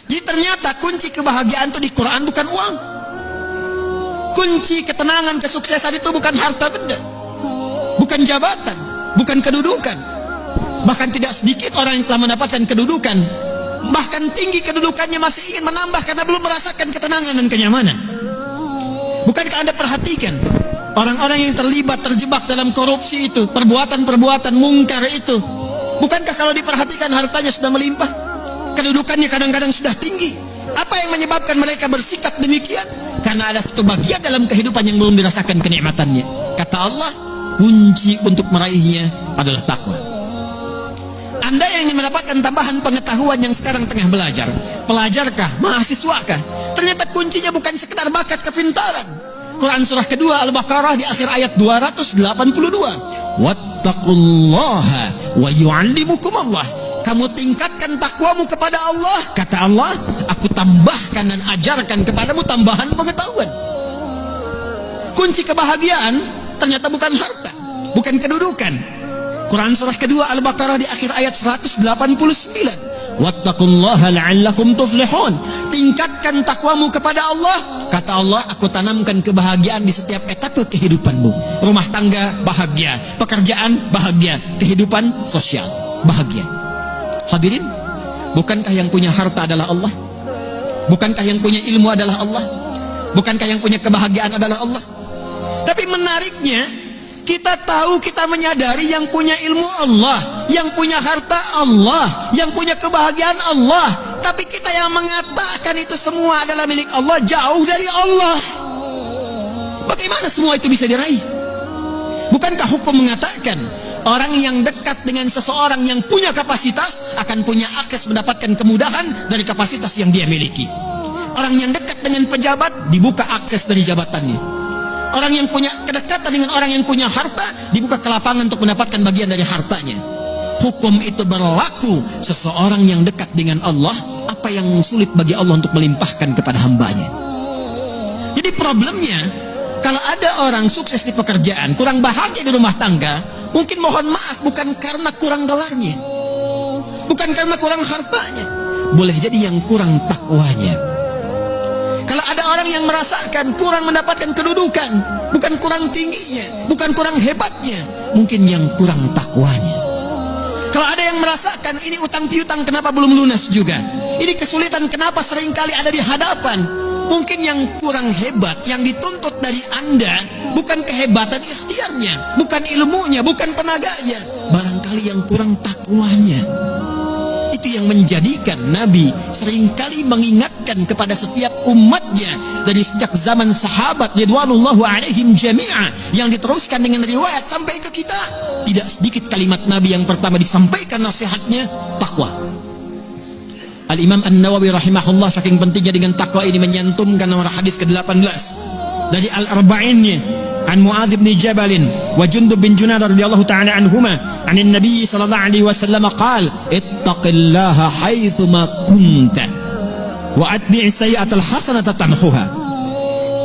Jadi ternyata kunci kebahagiaan itu di Quran bukan uang. Kunci ketenangan, kesuksesan itu bukan harta benda, bukan jabatan, bukan kedudukan. Bahkan tidak sedikit orang yang telah mendapatkan kedudukan, bahkan tinggi kedudukannya, masih ingin menambah karena belum merasakan ketenangan dan kenyamanan. Bukankah Anda perhatikan orang-orang yang terjebak dalam korupsi itu, perbuatan-perbuatan mungkar itu, bukankah kalau diperhatikan hartanya sudah melimpah, kedudukannya kadang-kadang sudah tinggi? Apa yang menyebabkan mereka bersikap demikian? Karena ada satu bagian dalam kehidupan yang belum dirasakan kenikmatannya. Kata Allah, kunci untuk meraihnya adalah takwa. Anda yang ingin mendapatkan tambahan pengetahuan yang sekarang tengah belajar, pelajarkah, mahasiswakah? Ternyata kuncinya bukan sekedar bakat kepintaran. Quran surah kedua Al-Baqarah di akhir ayat 282. Wattaqullaha wa yu'allimukumullah. Kamu tingkatkan takwamu kepada Allah, kata Allah, aku tambahkan dan ajarkan kepadamu tambahan pengetahuan. Kunci kebahagiaan ternyata bukan harta, bukan kedudukan. Quran surah kedua Al-Baqarah di akhir ayat 189. Wattaqullaha la'allakum tuflihun. Tingkatkan takwamu kepada Allah, kata Allah, aku tanamkan kebahagiaan di setiap etape kehidupanmu. Rumah tangga bahagia, pekerjaan bahagia, kehidupan sosial bahagia. Hadirin, bukankah yang punya harta adalah Allah? Bukankah yang punya ilmu adalah Allah? Bukankah yang punya kebahagiaan adalah Allah? Tapi menariknya, kita tahu, kita menyadari yang punya ilmu Allah, yang punya harta Allah, yang punya kebahagiaan Allah. Tapi kita yang mengatakan itu semua adalah milik Allah, jauh dari Allah. Bagaimana semua itu bisa diraih? Bukankah hukum mengatakan orang yang dekat dengan seseorang yang punya kapasitas akan punya akses mendapatkan kemudahan dari kapasitas yang dia miliki? Orang yang dekat dengan pejabat dibuka akses dari jabatannya. Orang yang punya kedekatan dengan orang yang punya harta dibuka kelapangan untuk mendapatkan bagian dari hartanya. Hukum itu berlaku. Seseorang yang dekat dengan Allah, apa yang sulit bagi Allah untuk melimpahkan kepada hambanya. Jadi problemnya, kalau ada orang sukses di pekerjaan, kurang bahagia di rumah tangga, mungkin mohon maaf bukan karena kurang dolarnya, bukan karena kurang hartanya, boleh jadi yang kurang takwanya. Kalau ada orang yang merasakan kurang mendapatkan kedudukan, bukan kurang tingginya, bukan kurang hebatnya, mungkin yang kurang takwanya. Kalau ada yang merasakan ini utang piutang kenapa belum lunas juga, ini kesulitan kenapa seringkali ada di hadapan, mungkin yang kurang hebat, yang dituntut dari Anda bukan kehebatan ikhtiarnya, bukan ilmunya, bukan tenaganya, barangkali yang kurang takwanya. Itu yang menjadikan Nabi seringkali mengingatkan kepada setiap umatnya dari sejak zaman sahabat ridwanullahu alaihim jami'a, yang diteruskan dengan riwayat sampai ke kita. Tidak sedikit kalimat Nabi yang pertama disampaikan nasihatnya, takwa. Al-Imam An-Nawawi rahimahullah saking pentingnya dengan takwa ini menyantumkan nomor hadis ke-18 dari Al-Arba'innya an Mu'adz bin Jabal wa Jundub bin Junadah radhiyallahu ta'ala anhuma an Nabi sallallahu alaihi wasallam qala ittaqillaha haitsu ma kunta wa atbi' sayyi'atal hasanata tamhuha.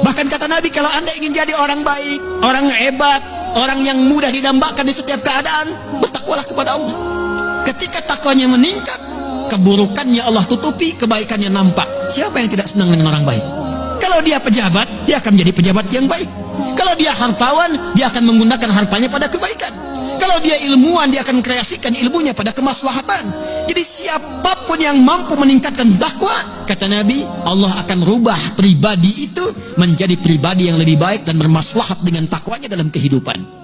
Bahkan kata Nabi, kalau Anda ingin jadi orang baik, orang hebat, orang yang mudah didambakan di setiap keadaan, bertakwalah kepada Allah. Ketika takwanya meningkat, keburukannya Allah tutupi, kebaikannya nampak. Siapa yang tidak senang dengan orang baik? Kalau dia pejabat, dia akan menjadi pejabat yang baik. Kalau dia hartawan, dia akan menggunakan hartanya pada kebaikan. Kalau dia ilmuwan, dia akan kreasikan ilmunya pada kemaslahatan. Jadi siapapun yang mampu meningkatkan takwa, kata Nabi, Allah akan rubah pribadi itu menjadi pribadi yang lebih baik dan bermaslahat dengan takwanya dalam kehidupan.